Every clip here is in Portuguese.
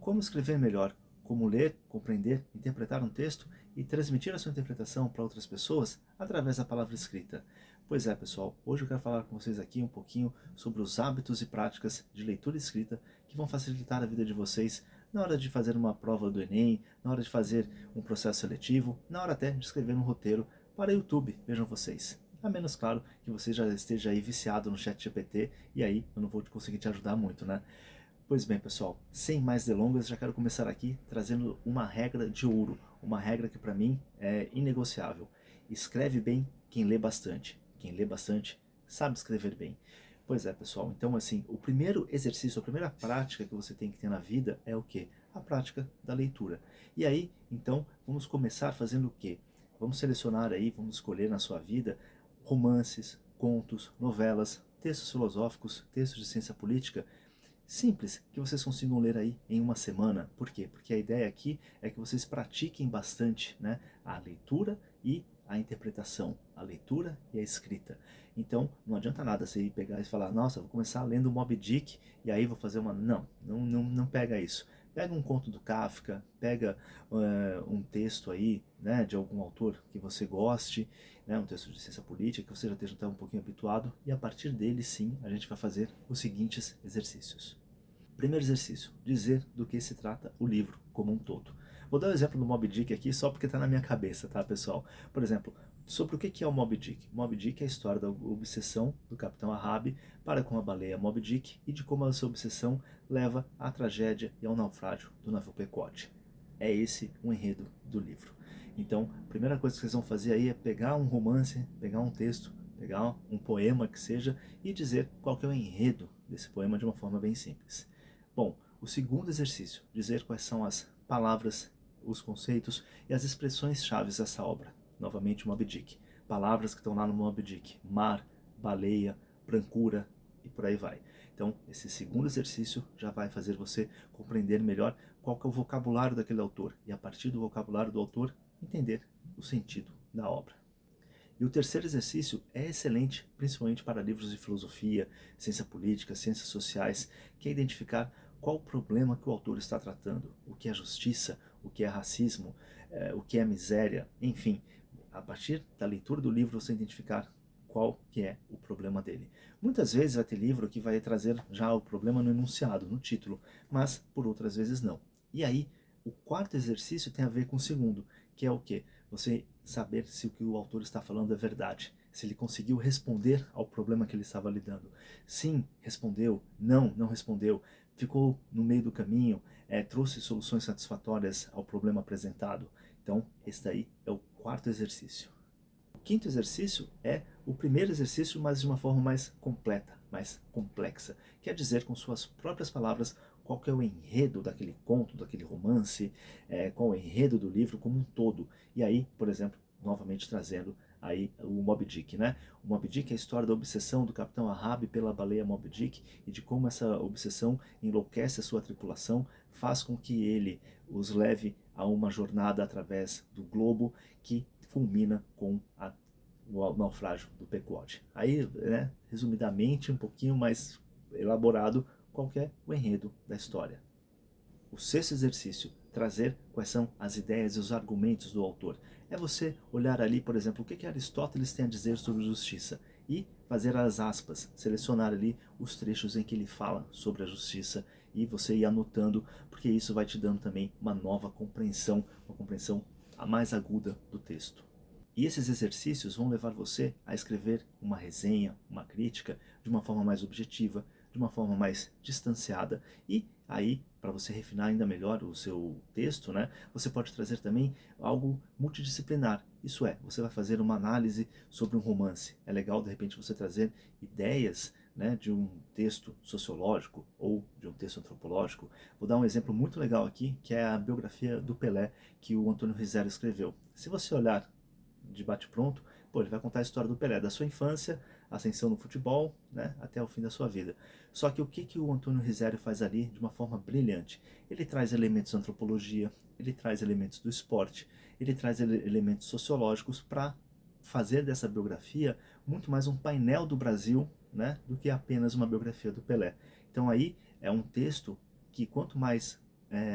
Como escrever melhor? Como ler, compreender, interpretar um texto e transmitir a sua interpretação para outras pessoas através da palavra escrita. Pois é, pessoal, hoje eu quero falar com vocês aqui um pouquinho sobre os hábitos e práticas de leitura e escrita que vão facilitar a vida de vocês na hora de fazer uma prova do Enem, na hora de fazer um processo seletivo, na hora até de escrever um roteiro para YouTube, vejam vocês. A menos, claro, que você já esteja aí viciado no ChatGPT e aí eu não vou conseguir te ajudar muito, né? Pois bem, pessoal, sem mais delongas, já quero começar aqui trazendo uma regra de ouro, uma regra que para mim é inegociável. Escreve bem quem lê bastante. Quem lê bastante sabe escrever bem. Pois é, pessoal, então assim, o primeiro exercício, a primeira prática que você tem que ter na vida é o quê? A prática da leitura. E aí, então, vamos começar fazendo o quê? Vamos selecionar aí, vamos escolher na sua vida romances, contos, novelas, textos filosóficos, textos de ciência política, simples, que vocês consigam ler aí em uma semana. Por quê? Porque a ideia aqui é que vocês pratiquem bastante, né, a leitura e a interpretação, a leitura e a escrita. Então, não adianta nada você ir pegar e falar, nossa, vou começar lendo Moby Dick e aí vou fazer uma... Não pega isso. Pega um conto do Kafka, pega um texto aí, né, de algum autor que você goste, né, um texto de ciência política que você já esteja até um pouquinho habituado, e a partir dele sim a gente vai fazer os seguintes exercícios. Primeiro exercício, dizer do que se trata o livro como um todo. Vou dar o exemplo do Moby Dick aqui só porque está na minha cabeça, tá, pessoal? Por exemplo, sobre o que é o Moby Dick? Moby Dick é a história da obsessão do capitão Ahab para com a baleia Moby Dick e de como essa obsessão leva à tragédia e ao naufrágio do navio Pequod. É esse o enredo do livro. Então, a primeira coisa que vocês vão fazer aí é pegar um romance, pegar um texto, pegar um poema que seja e dizer qual que é o enredo desse poema de uma forma bem simples. Bom, o segundo exercício, dizer quais são as palavras, os conceitos e as expressões-chave dessa obra. Novamente, Moby Dick. Palavras que estão lá no Moby Dick. Mar, baleia, brancura e por aí vai. Então, esse segundo exercício já vai fazer você compreender melhor qual que é o vocabulário daquele autor e, a partir do vocabulário do autor, entender o sentido da obra. E o terceiro exercício é excelente, principalmente para livros de filosofia, ciência política, ciências sociais, que é identificar qual o problema que o autor está tratando, o que é justiça, o que é racismo, o que é miséria, enfim. A partir da leitura do livro você identificar qual que é o problema dele. Muitas vezes vai ter livro que vai trazer já o problema no enunciado, no título, mas por outras vezes não. E aí, o quarto exercício tem a ver com o segundo, que é o quê? Você saber se o que o autor está falando é verdade, se ele conseguiu responder ao problema que ele estava lidando. Sim, respondeu. Não, não respondeu. Ficou no meio do caminho, trouxe soluções satisfatórias ao problema apresentado. Então, esse daí é o quarto exercício. O quinto exercício é o primeiro exercício, mas de uma forma mais completa, mais complexa. Quer dizer, com suas próprias palavras, qual que é o enredo daquele conto, daquele romance, qual é o enredo do livro como um todo. E aí, por exemplo, novamente trazendo aí o Moby Dick, né? O Moby Dick é a história da obsessão do capitão Ahab pela baleia Moby Dick e de como essa obsessão enlouquece a sua tripulação, faz com que ele os leve a uma jornada através do globo que culmina com o naufrágio do Pequod. Aí, né, resumidamente, um pouquinho mais elaborado, qual que é o enredo da história. O sexto exercício, trazer quais são as ideias e os argumentos do autor. É você olhar ali, por exemplo, o que Aristóteles tem a dizer sobre justiça e fazer as aspas, selecionar ali os trechos em que ele fala sobre a justiça e você ir anotando, porque isso vai te dando também uma nova compreensão, uma compreensão a mais aguda do texto. E esses exercícios vão levar você a escrever uma resenha, uma crítica, de uma forma mais objetiva, de uma forma mais distanciada. E aí, para você refinar ainda melhor o seu texto, né, você pode trazer também algo multidisciplinar. Isso é, você vai fazer uma análise sobre um romance. É legal, de repente, você trazer ideias, né, de um texto sociológico ou de um texto antropológico. Vou dar um exemplo muito legal aqui, que é a biografia do Pelé, que o Antônio Rizzo escreveu. Se você olhar de bate-pronto, pô, ele vai contar a história do Pelé, da sua infância, ascensão no futebol, né, até o fim da sua vida. Só que o que o Antônio Risério faz ali de uma forma brilhante? Ele traz elementos da antropologia, ele traz elementos do esporte, ele traz elementos sociológicos para fazer dessa biografia muito mais um painel do Brasil, né, do que apenas uma biografia do Pelé. Então aí é um texto que quanto mais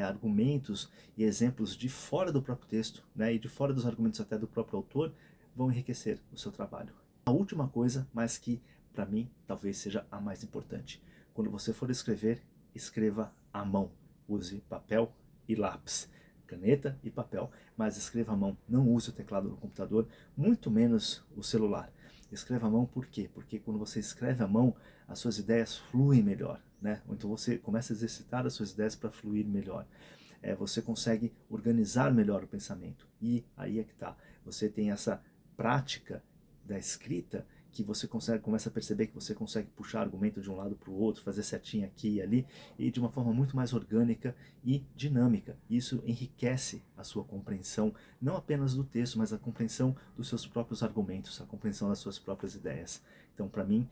argumentos e exemplos de fora do próprio texto, né, e de fora dos argumentos até do próprio autor, vão enriquecer o seu trabalho. A última coisa, mas que para mim talvez seja a mais importante: quando você for escrever, escreva à mão. Use papel e lápis, caneta e papel, mas escreva à mão. Não use o teclado no computador, muito menos o celular. Escreva à mão por quê? Porque quando você escreve à mão, as suas ideias fluem melhor, né? Então você começa a exercitar as suas ideias para fluir melhor. Você consegue organizar melhor o pensamento. E aí é que tá. Você tem essa prática da escrita que você começa a perceber que você consegue puxar argumento de um lado para o outro, fazer setinha aqui e ali, e de uma forma muito mais orgânica e dinâmica. Isso enriquece a sua compreensão, não apenas do texto, mas a compreensão dos seus próprios argumentos, a compreensão das suas próprias ideias. Então, para mim,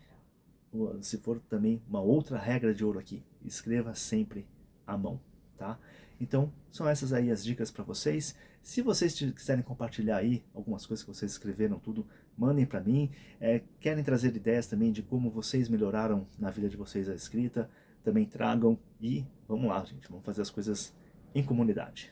se for também uma outra regra de ouro aqui, escreva sempre à mão, tá? Então, são essas aí as dicas para vocês. Se vocês quiserem compartilhar aí algumas coisas que vocês escreveram, tudo, mandem para mim. Querem trazer ideias também de como vocês melhoraram na vida de vocês a escrita, também tragam e vamos lá, gente, vamos fazer as coisas em comunidade.